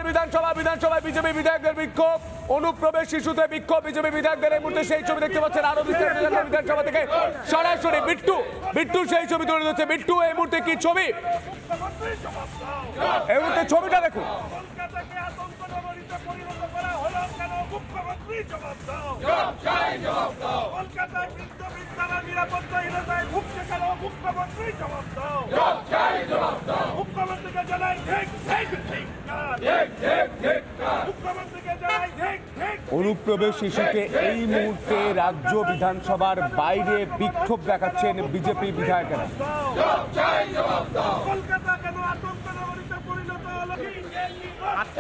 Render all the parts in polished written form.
বিধানসভায় বিজেপি বিধায়কদের বিক্ষোভ, অনুপ্রবেশ শিশুতে বিক্ষোভ বিজেপি বিধায়কদের। এই মুহূর্তে সেই ছবি দেখতে পাচ্ছেন আরো বিধানসভা থেকে সরাসরি বিট্টু সেই ছবি তুলে ধরছে। বিট্টু, এই মুহূর্তে কি ছবি? এই মুহূর্তে ছবিটা দেখুন। অনুপ্রবেশ শিশুকে এই মুহূর্তে রাজ্য বিধানসভার বাইরে বিক্ষোভ দেখাচ্ছেন বিজেপি বিধায়কেরা।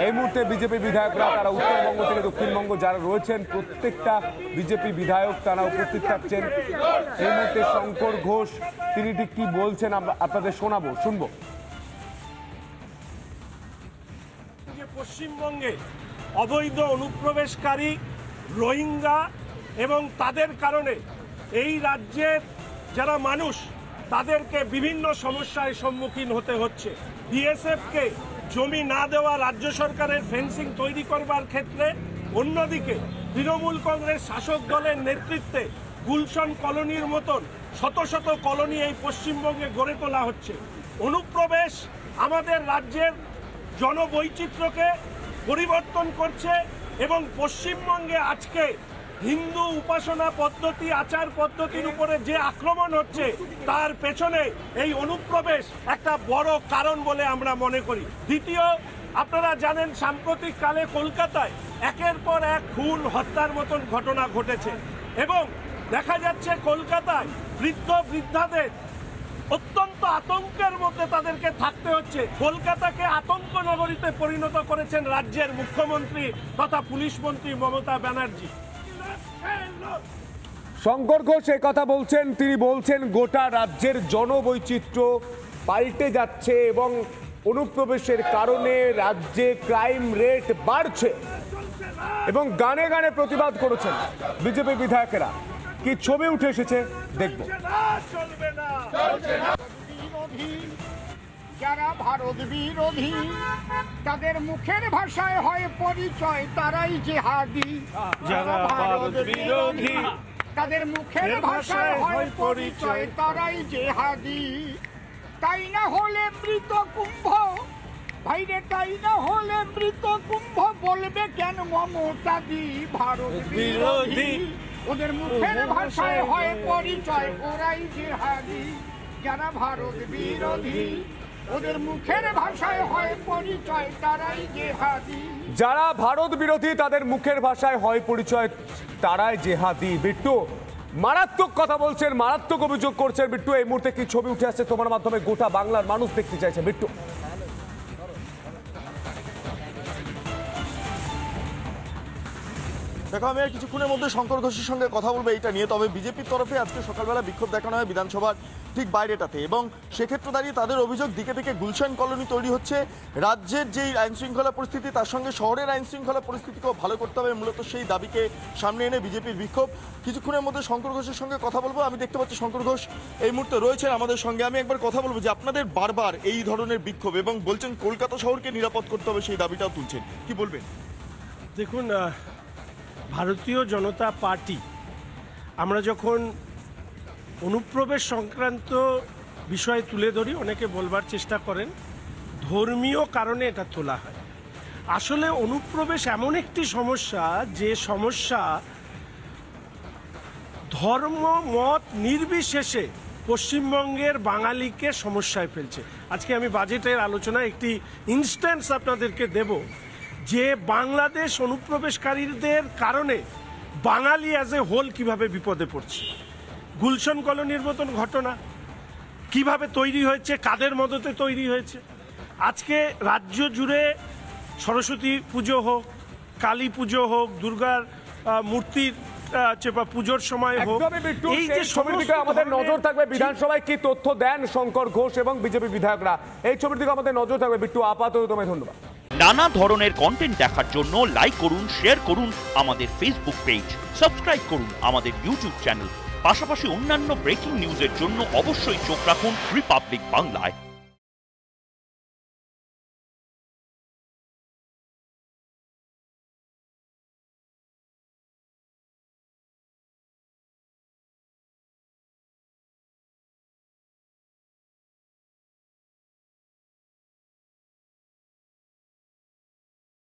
এই মুহূর্তে বিজেপি বিধায়করা তারা উত্তরবঙ্গ থেকে দক্ষিণবঙ্গ যারা রয়েছেন প্রত্যেকটা বিজেপি বিধায়ক তারা উপস্থিত থাকছেন। এই মুহূর্তে শঙ্কর ঘোষ তিনি ঠিক কি বলছেন আপনাদের শুনবো। পশ্চিমবঙ্গে অবৈধ অনুপ্রবেশকারী রোহিঙ্গা এবং তাদের কারণে এই রাজ্যের যারা মানুষ তাদেরকে বিভিন্ন সমস্যার সম্মুখীন হতে হচ্ছে। বিএসএফকে জমি না দেওয়া রাজ্য সরকারের ফেন্সিং তৈরি করবার ক্ষেত্রে, অন্যদিকে তৃণমূল কংগ্রেস শাসক দলের নেতৃত্বে গুলশন কলোনির মতন শত শত কলোনি এই পশ্চিমবঙ্গে গড়ে তোলা হচ্ছে। অনুপ্রবেশ আমাদের রাজ্যের জনবৈচিত্র্যকে পরিবর্তন করছে এবং পশ্চিমবঙ্গে আজকে হিন্দু উপাসনা পদ্ধতি, আচার পদ্ধতির উপরে যে আক্রমণ হচ্ছে তার পেছনে এই অনুপ্রবেশ একটা বড় কারণ বলে আমরা মনে করি। দ্বিতীয়, আপনারা জানেন সাম্প্রতিক কালে কলকাতায় একের পর এক খুন হত্যার মতন ঘটনা ঘটেছে এবং দেখা যাচ্ছে কলকাতায় বৃদ্ধাদের অত্যন্ত আতঙ্কের মধ্যে তাদেরকে থাকতে হচ্ছে। কলকাতাকে আতঙ্ক নগরীতে পরিণত করেছেন রাজ্যের মুখ্যমন্ত্রী তথা পুলিশ মন্ত্রী মমতা ব্যানার্জি। শঙ্কর ঘোষ এই কথা বলছেন, তিনি বলছেন গোটা রাজ্যের জনবৈচিত্র্য পাল্টে যাচ্ছে এবং অনুপ্রবেশের কারণে রাজ্যে ক্রাইম রেট বাড়ছে এবং গানে গানে প্রতিবাদ করেছেন বিজেপি বিধায়কেরা। কি ছবি উঠে এসেছে দেখব। যারা ভারত বিরোধী তাদের মুখের ভাষায় হয় পরিচয় তারাই জিহাদি। যারা ভারত বিরোধী তাদের মুখের ভাষায় হয় পরিচয় তারাই জিহাদি। তাই না হলে মৃত কুম্ভ ভাইরে, তাই না হলে মৃত কুম্ভ বলবে কেন মমতাদি ভারত বিরোধী। ওদের মুখের ভাষায় হয় পরিচয় ওরাই জিহাদি। যারা ভারত বিরোধী ওদের মুখের ভাষায় হয় পরিচয় তারাই জিহাদি। যারা ভারত বিরোধী তাদের মুখের ভাষায় হয় পরিচয় তারাই জিহাদি। বিট্টু, মারাত্মক কথা বলছেন, মারাত্মক অভিযোগ করছেন বিট্টু। এই মুহূর্তে কি ছবি উঠে আসছে তোমার মাধ্যমে গোটা বাংলার মানুষ দেখতে চাইছে বিট্টু? দেখো, আমি আর কিছুক্ষণের মধ্যে শঙ্কর ঘোষের সঙ্গে কথা বলবো এইটা নিয়ে। তবে বিজেপির তরফে আজকে সকালবেলা বিক্ষোভ দেখানো হয় বিধানসভার ঠিক বাইরেটাতে এবং সেক্ষেত্রে দাঁড়িয়ে তাদের অভিযোগ দিকে দিকে গুলশান কলোনি তৈরি হচ্ছে। রাজ্যের যেই আইন শৃঙ্খলা পরিস্থিতি তার সঙ্গে শহরের আইন শৃঙ্খলা পরিস্থিতিকেও ভালো করতে হবে, মূলত সেই দাবিকে সামনে এনে বিজেপির বিক্ষোভ। কিছুক্ষণের মধ্যে শঙ্কর ঘোষের সঙ্গে কথা বলবো। আমি দেখতে পাচ্ছি শঙ্কর ঘোষ এই মুহূর্তে রয়েছেন আমাদের সঙ্গে। আমি একবার কথা বলবো যে আপনাদের বারবার এই ধরনের বিক্ষোভ এবং বলছেন কলকাতা শহরকে নিরাপদ করতে হবে, সেই দাবিটাও তুলছেন, কি বলবেন? দেখুন, ভারতীয় জনতা পার্টি আমরা যখন অনুপ্রবেশ সংক্রান্ত বিষয় তুলে ধরি অনেকে বলবার চেষ্টা করেন ধর্মীয় কারণে এটা তোলা হয়। আসলে অনুপ্রবেশ এমন একটি সমস্যা যে সমস্যা ধর্ম মত নির্বিশেষে পশ্চিমবঙ্গের বাঙালিকে সমস্যায় ফেলছে। আজকে আমি বাজেটের আলোচনায় একটি ইনস্ট্যান্স আপনাদেরকে দেব যে বাংলাদেশ অনুপ্রবেশকারীদের কারণে বাঙালি অ্যাজ এ হোল কিভাবে বিপদে পড়ছে। গুলশন কলোনির মতন ঘটনা কিভাবে তৈরি হয়েছে, কাদের মদতে তৈরি হয়েছে। আজকে রাজ্য জুড়ে সরস্বতী পুজো হোক, কালী পুজো হোক, দুর্গার মূর্তির পুজোর সময় হোক, এই যে ছবির দিকে আমাদের নজর থাকবে। বিধানসভায় কি তথ্য দেন শঙ্কর ঘোষ এবং বিজেপি বিধায়করা, এই ছবির দিকে আমাদের নজর থাকবে। বিট্টু, আপাতত তোমায় ধন্যবাদ। নানা ধরনের কন্টেন্ট দেখার জন্য লাইক করুন, শেয়ার করুন আমাদের ফেসবুক পেজ, সাবস্ক্রাইব করুন আমাদের ইউটিউব চ্যানেল। পাশাপাশি অন্যান্য ব্রেকিং নিউজের জন্য অবশ্যই চোখ রাখুন রিপাবলিক বাংলায়।